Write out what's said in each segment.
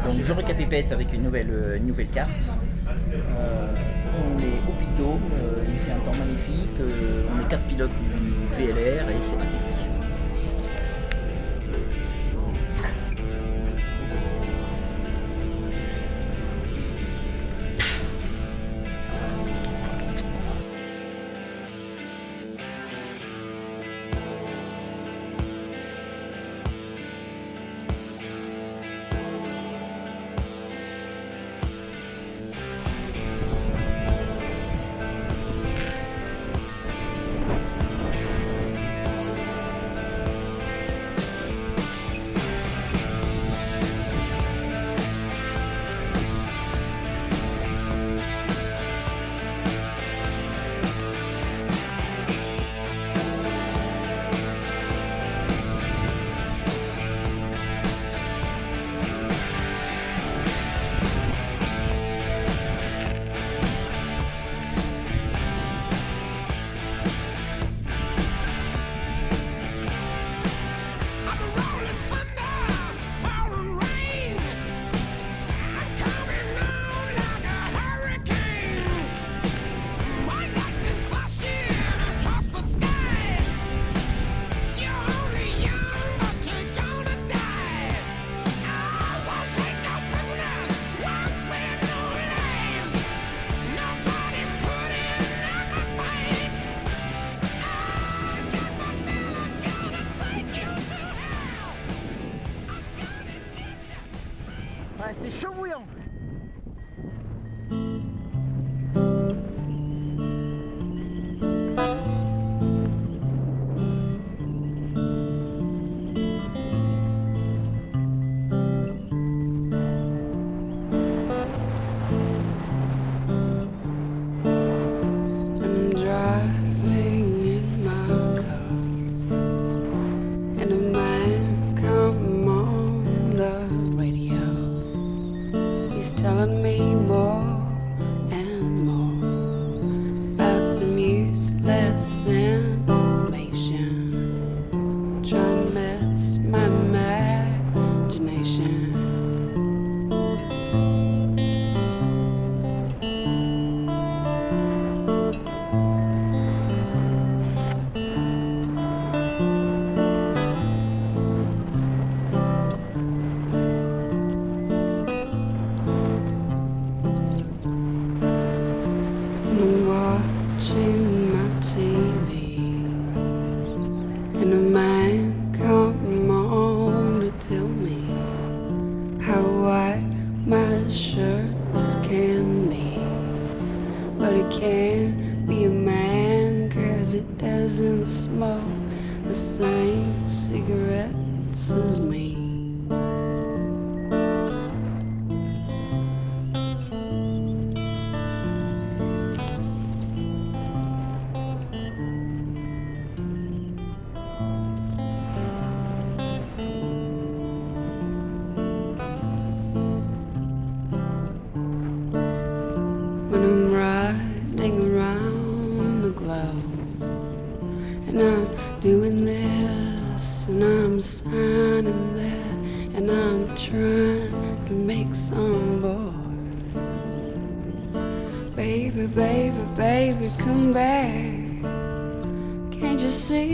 Donc je recapépète avec une nouvelle carte. On est au Puy de Dôme, il fait un temps magnifique, on est 4 pilotes du VLR et c'est magnifique. Ouais, c'est chaud bouillant. I'm driving in my car, and a man come on the radio. He's telling me more and more about some useless information, trying to mess my imagination. I'm watching my TV, and a man come on to tell me how white my shirts can be. But he can't be a man 'cause he doesn't smoke the same cigarettes as me. When I'm riding around the globe, and I'm doing this, and I'm signing that, and I'm trying to make some board. Baby, baby, baby, come back. Can't you see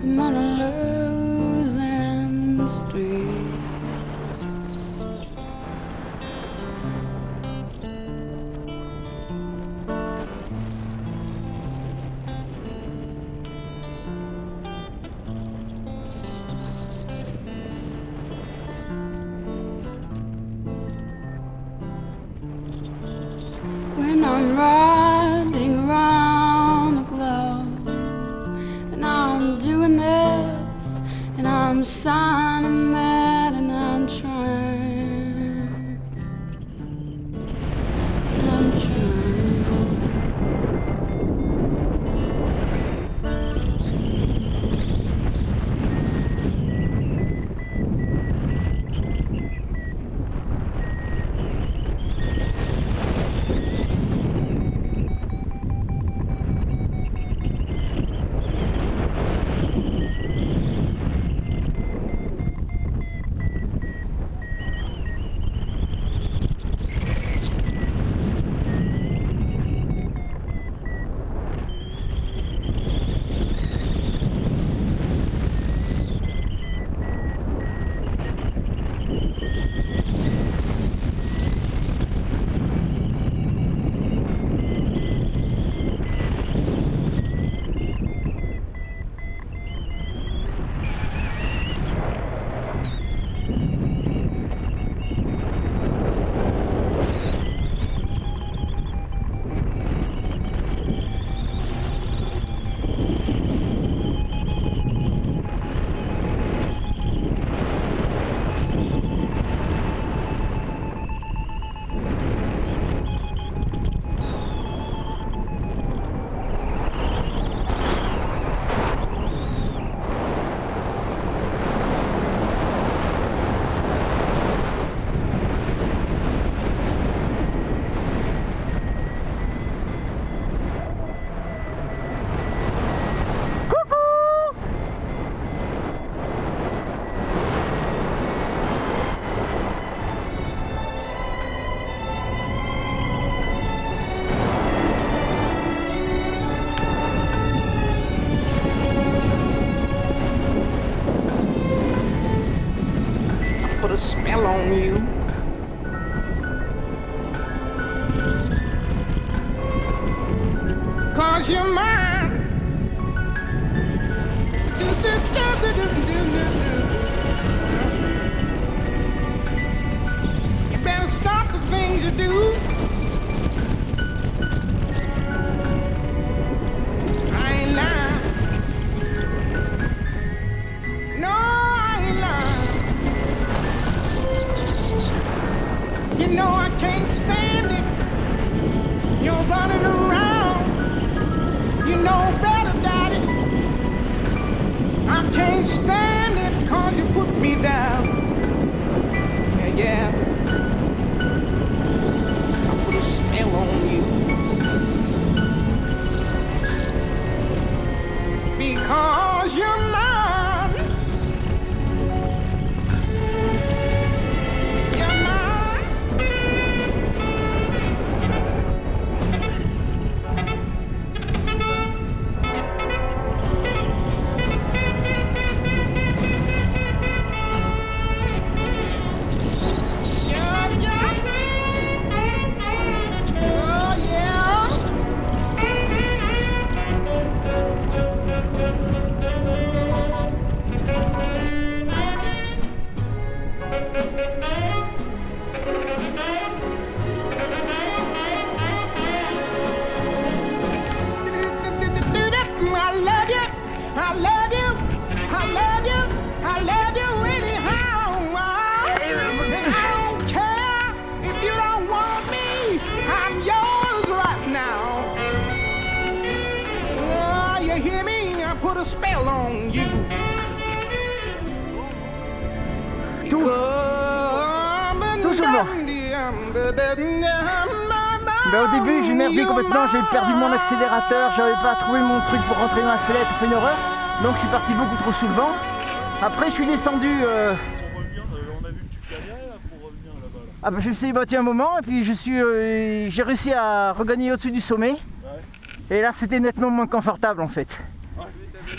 I'm on a losing streak? When I'm riding around the globe, and I'm doing this, and I'm signing that, and I'm trying, and I'm trying. put a spell on you. Cause you're mine. Do, do, do, do, do, do, do, do. You better stop the things you do. I ain't lying. No, I ain't lying. You know I can't stand it. You're running around. You know better, Daddy. I can't stand it 'cause you put me down. Yeah, yeah. I put a spell on you. Because you're mine. You're mine. Yeah, yeah. Oh, yeah. I love you, I love you, I love you, I love you anyhow. And I don't care if you don't want me, I'm yours right now. Oh, you hear me? I put a spell on you. Tout souvent. Ben, au début j'ai merdé complètement, j'avais perdu mon accélérateur, j'avais pas trouvé mon truc pour rentrer dans la sellette, fait une horreur. Donc je suis parti beaucoup trop sous le vent. Après je suis descendu. Pour revenir, on a vu que tu galérais là, pour revenir là-bas. Là. Ah ben, je me suis battu un moment et puis j'ai réussi à regagner au-dessus du sommet. Ouais. Et là c'était nettement moins confortable en fait. Ouais.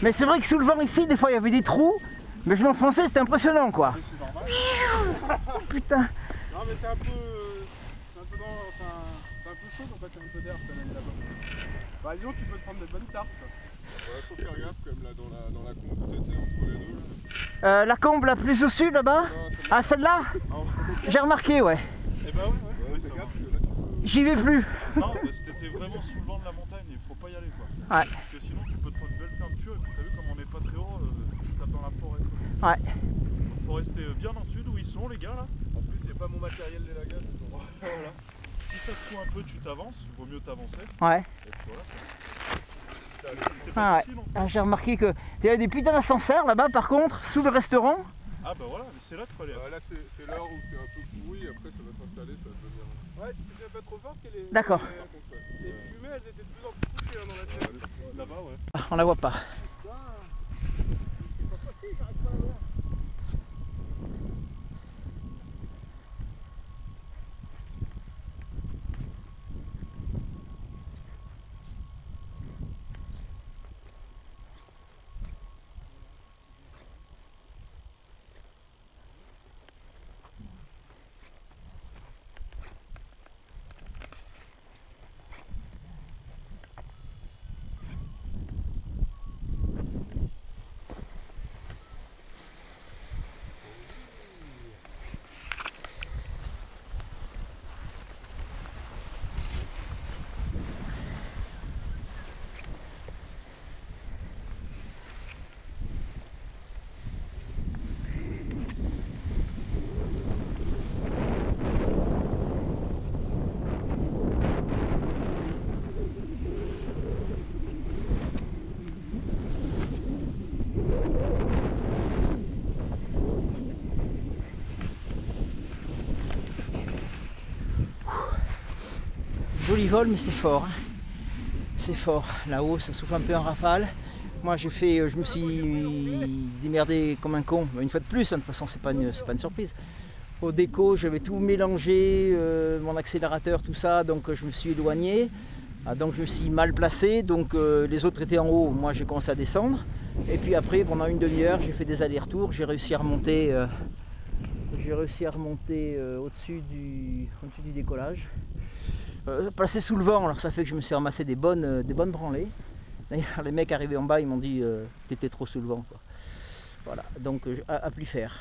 Mais c'est vrai que sous le vent ici, des fois il y avait des trous, mais je m'enfonçais, c'était impressionnant quoi. C'est normal. Oh, putain. Non mais c'est un peu chaud quand t'as un peu d'air quand même là-bas. Par exemple tu peux te prendre des bonnes tartes quoi. Ouais, faut faire gaffe quand même là dans la combe que t'étais entre les deux là. La combe la plus au sud là-bas. Ah celle-là. J'ai remarqué ouais. Eh bah ouais, fais gaffe parce que là tu peux... J'y vais plus. Non mais t'étais vraiment sous le vent de la montagne, il faut pas y aller quoi. Ouais. Parce que sinon tu peux te prendre une belle fermeture et puis t'as vu comme on n'est pas très haut, tu tapes dans la forêt quoi. Ouais. Donc faut rester bien dans le sud où ils sont les gars là. En plus il n'y a pas mon matériel d'élagage. Voilà. Si ça se trouve un peu tu t'avances, il vaut mieux t'avancer. Ouais. Et puis voilà. Ah ouais. Ah, j'ai remarqué que il y avait des putains d'ascenseurs là-bas par contre, sous le restaurant. Ah bah voilà, mais c'est là qu'il fallait aller. Là c'est l'heure où c'est un peu pourri, après ça va s'installer, ça va devenir... Ouais, si c'était pas trop fort, parce que D'accord. les fumées elles étaient de plus en plus couchées dans la tête. Là-bas ouais. Ah, on la voit pas. Joli vol mais c'est fort. Hein. C'est fort. Là-haut ça souffle un peu en rafale. Moi je me suis démerdé comme un con. Une fois de plus, hein, de toute façon c'est pas une surprise. Au déco j'avais tout mélangé, mon accélérateur, tout ça, donc je me suis éloigné. Ah, donc je me suis mal placé, donc les autres étaient en haut, moi j'ai commencé à descendre. Et puis après pendant une demi-heure j'ai fait des allers-retours, j'ai réussi à remonter J'ai réussi à remonter au-dessus du décollage. Passer sous le vent, alors ça fait que je me suis ramassé des bonnes branlées. D'ailleurs, les mecs arrivés en bas, ils m'ont dit t'étais trop sous le vent, quoi. Voilà, donc à plus faire.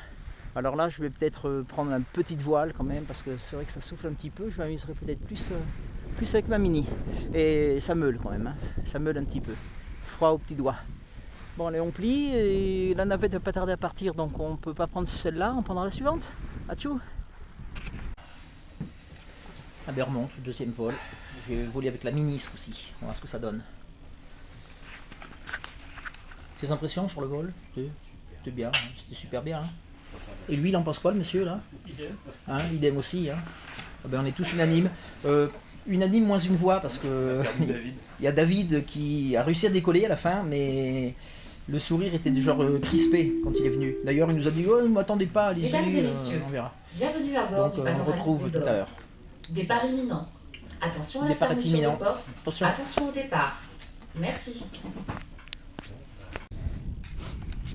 Alors là, je vais peut-être prendre une petite voile quand même, parce que c'est vrai que ça souffle un petit peu. Je m'amuserai peut-être plus avec ma mini. Et ça meule quand même, hein. Ça meule un petit peu. Froid aux petits doigts. Bon, allez, on plie, et la navette ne va pas tarder à partir, donc on ne peut pas prendre celle-là, on prendra la suivante. Atchou. Ah ben remonte, deuxième vol. Je vais voler avec la mini ce coup-ci, on va voir ce que ça donne. Tes impressions sur le vol? C'était bien, hein, c'était super bien. Hein. Et lui, il en pense quoi, le monsieur, là? Hein, idem aussi. Hein. Ah ben, on est tous unanimes. Unanime moins une voix, parce que il y a David qui a réussi à décoller à la fin, mais le sourire était du genre crispé quand il est venu. D'ailleurs, il nous a dit oh, ne m'attendez pas, allez-y, on verra. Bienvenue à bord. Donc, on retrouve tout à l'heure. Départ imminent. Attention à la Départ est fermeture imminent. des portes. Attention. Attention au départ. Merci.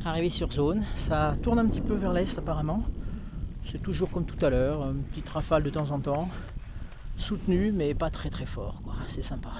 Arrivé sur zone, ça tourne un petit peu vers l'est apparemment. C'est toujours comme tout à l'heure, une petite rafale de temps en temps. Soutenu, mais pas très très fort, quoi. C'est sympa.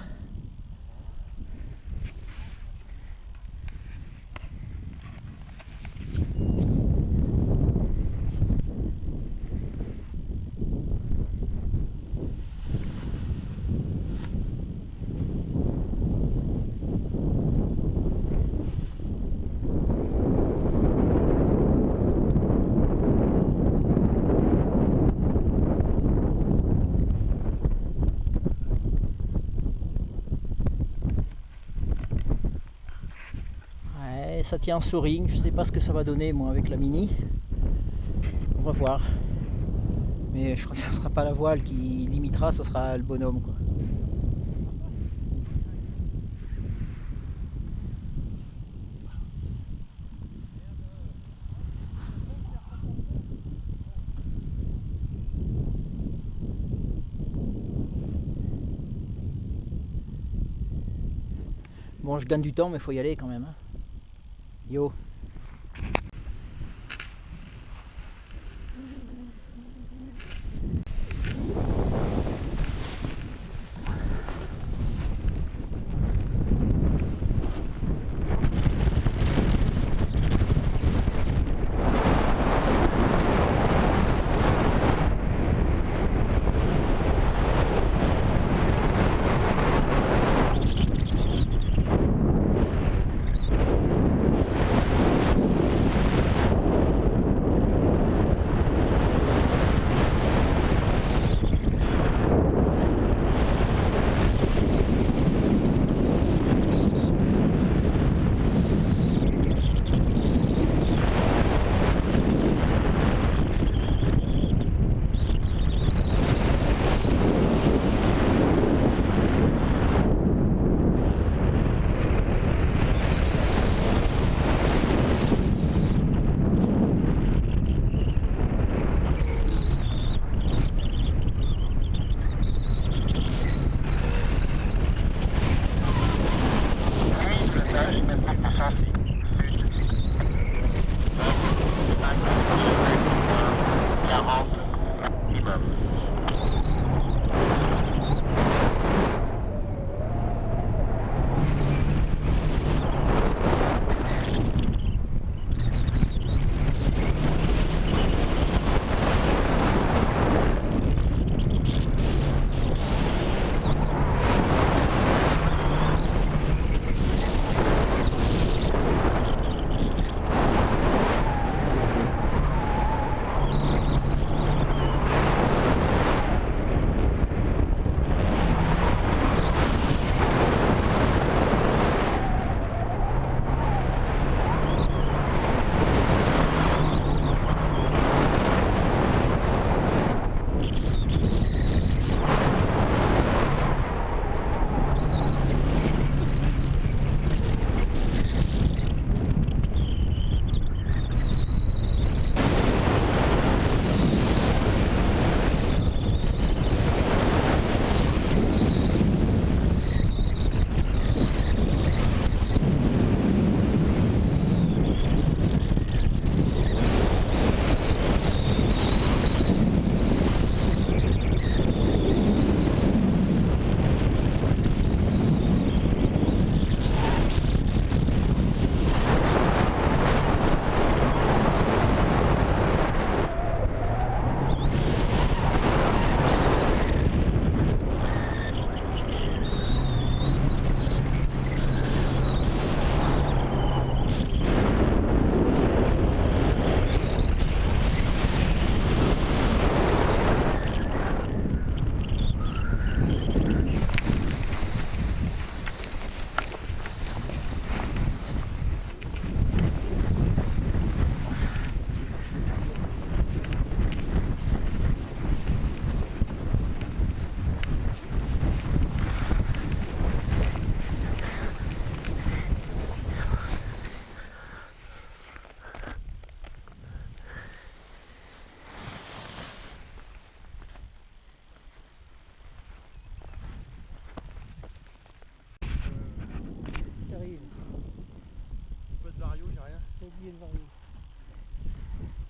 Ça tient en soaring, je sais pas ce que ça va donner moi avec la mini. On va voir. Mais je crois que ça sera pas la voile qui limitera, ça sera le bonhomme, quoi. Bon, je gagne du temps mais il faut y aller quand même. Hein. Yo.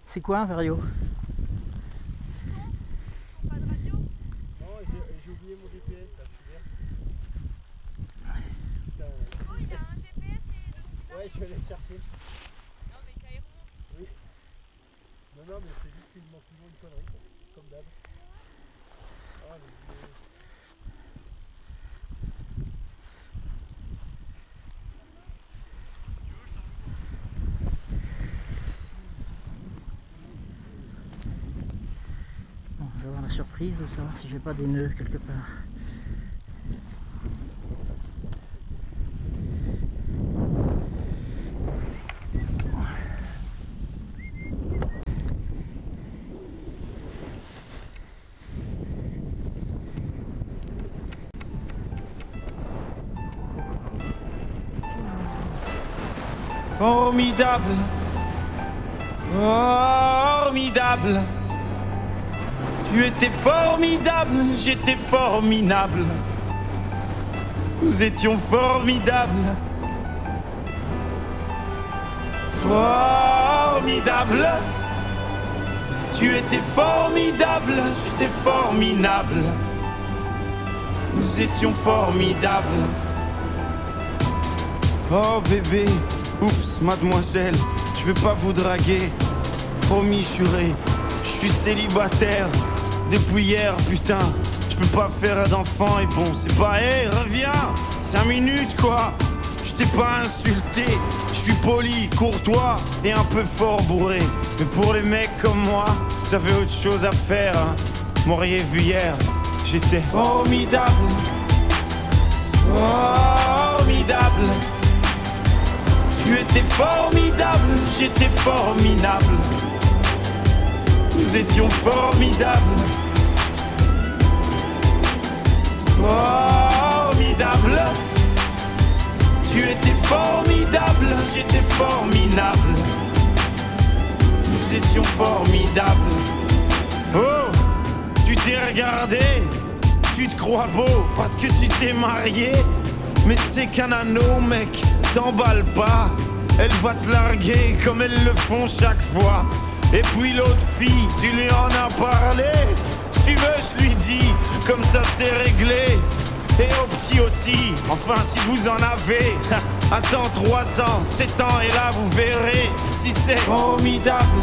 C'est quoi un vario? Pas de radio? Non, j'ai oublié mon GPS là, tu viens. Oh, il a un GPS et le... Ouais, je vais aller le chercher. Non, mais quand il remonte. Oui. Non, mais c'est juste qu'il manque toujours une connerie, quoi. Comme d'hab. Ah, mais... Bon, je vais avoir la surprise de savoir si j'ai pas des nœuds quelque part. Formidable, formidable. Tu étais formidable, j'étais formidable. Nous étions formidables. Formidable. Tu étais formidable, j'étais formidable. Nous étions formidables. Oh bébé, oups, mademoiselle, je vais pas vous draguer. Promis, juré, je suis célibataire depuis hier, putain. Je peux pas faire d'enfant et bon, c'est pas, hé, reviens, 5 minutes quoi. Je t'ai pas insulté, je suis poli, courtois et un peu fort bourré. Mais pour les mecs comme moi, vous avez autre chose à faire, hein. M'auriez vu hier, j'étais formidable. Formidable. Tu étais formidable, j'étais formidable. Nous étions formidables. Formidable. Tu étais formidable, j'étais formidable. Nous étions formidables. Oh, tu t'es regardé, tu te crois beau parce que tu t'es marié. Mais c'est qu'un anneau, mec, t'emballe pas. Elle va te larguer comme elles le font chaque fois. Et puis l'autre fille, tu lui en as parlé. Si tu veux, je lui dis, comme ça c'est réglé. Et au petit aussi, enfin si vous en avez. Attends 3 ans, 7 ans et là vous verrez si c'est formidable.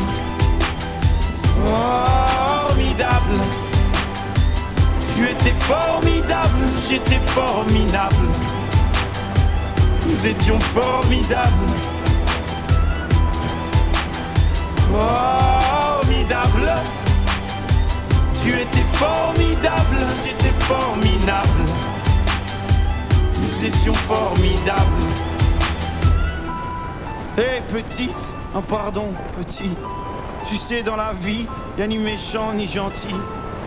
Formidable. Tu étais formidable, j'étais formidable. Nous étions formidables. Formidable. Tu étais formidable, j'étais formidable. Nous étions formidables. Hé petite, oh pardon petit. Tu sais dans la vie, y'a ni méchant ni gentil.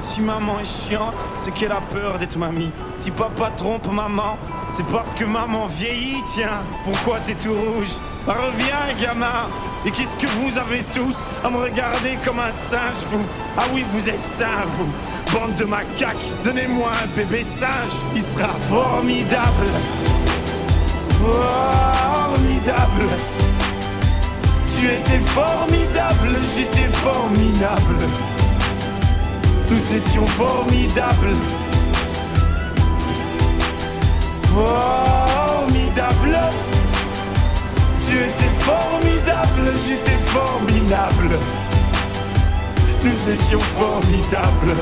Si maman est chiante, c'est qu'elle a peur d'être mamie. Si papa trompe maman, c'est parce que maman vieillit, tiens. Pourquoi t'es tout rouge? Bah, reviens gamin. Et qu'est-ce que vous avez tous à me regarder comme un singe, vous? Ah oui, vous êtes sains, vous. Bande de macaques, donnez-moi un bébé singe. Il sera formidable. Formidable. Tu étais formidable, j'étais formidable. Nous étions formidables. Formidable. Tu étais formidable, j'étais formidable. Nous étions formidables.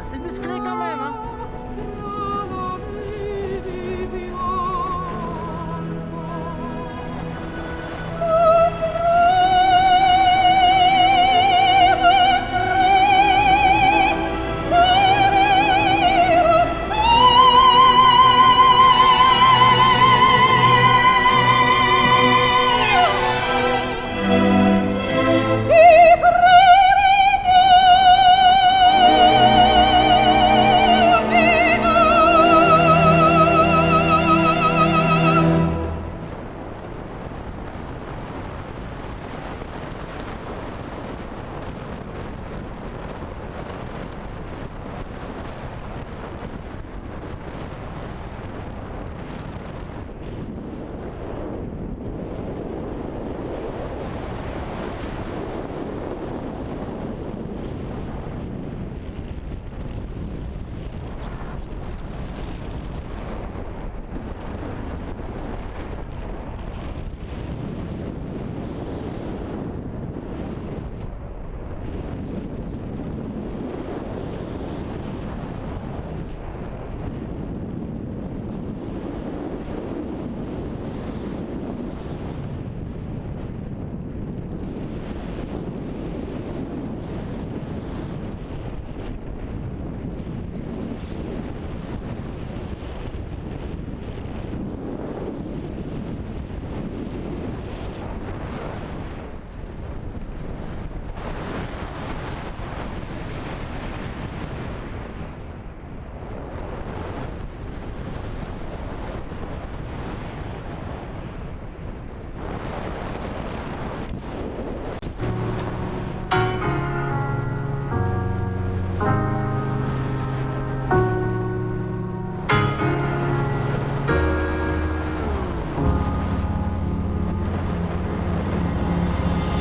assez musclé quand même, hein.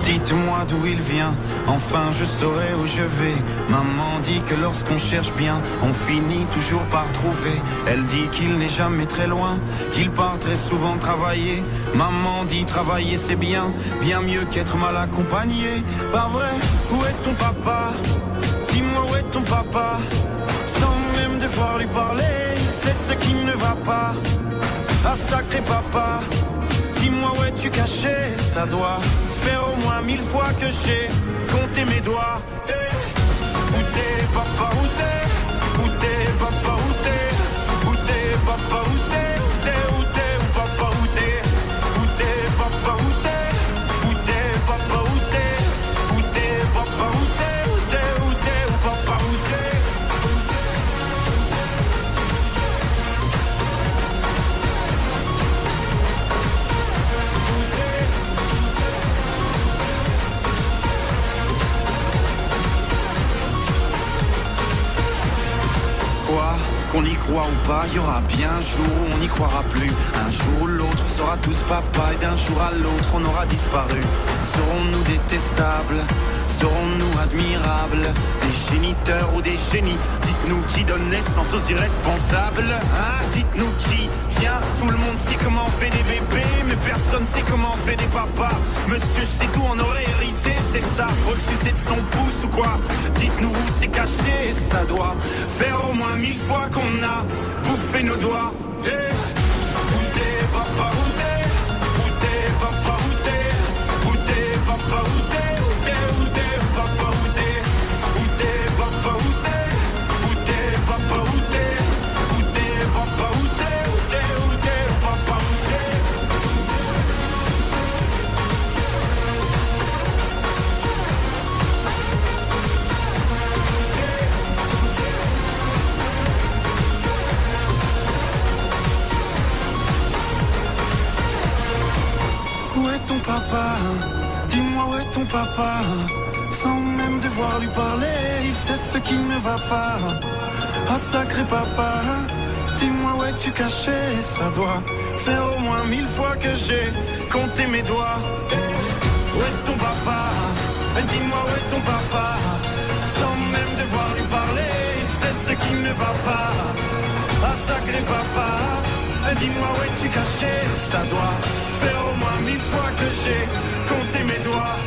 Dites-moi d'où il vient, enfin je saurai où je vais. Maman dit que lorsqu'on cherche bien, on finit toujours par trouver. Elle dit qu'il n'est jamais très loin, qu'il part très souvent travailler. Maman dit travailler c'est bien, bien mieux qu'être mal accompagné. Pas vrai, où est ton papa? Dis-moi où est ton papa? Sans même devoir lui parler, c'est ce qui ne va pas. Ah sacré papa, dis-moi où es-tu caché? Ça doit faire au moins 1000 fois que j'ai compté mes doigts. Où t'es papa, où t'es? Où t'es papa, où t'es? Où t'es papa, où t'es? Où t'es, où t'es, où papa, où t'es? Où t'es papa, où t'es? Où t'es papa, où t'es? Où t'es papa, où t'es? Où t'es, où t'es, où papa, où t'es? Qu'on y croit ou pas, il y aura bien un jour où on n'y croira plus. Un jour ou l'autre, on sera tous papa et d'un jour à l'autre, on aura disparu. Serons-nous détestables? Serons-nous admirables? Des géniteurs ou des génies? Dites-nous qui donne naissance aux irresponsables, hein? Dites-nous qui? Tiens, tout le monde sait comment on fait des bébés, mais personne sait comment on fait des papas. Monsieur, je sais tout, on aurait hérité, c'est ça. Faut le sucer de son pouce ou quoi? Dites-nous où c'est caché, ça doit faire au moins 1000 fois qu'on a bouffé nos doigts. Où t'es papa, où t'es? Où t'es papa, où t'es? Où t'es papa, où t'es? Où t'es, où t'es, où papa, où t'es? Où t'es papa, où t'es? Où t'es papa, où t'es? Où t'es papa, où t'es? Où t'es, où t'es, où papa, où t'es? Où est ton papa? Dis-moi où est ton papa? Sans même devoir lui parler, il sait ce qui ne va pas. Ah sacré papa, dis-moi où es-tu caché? Ça doit faire au moins 1000 fois que j'ai compté mes doigts. Où est ton papa? Dis-moi où est ton papa? Sans même devoir lui parler, il sait ce qui ne va pas. Ah sacré papa, dis-moi où es-tu caché? Ça doit faire au moins 1000 fois que j'ai compté mes doigts.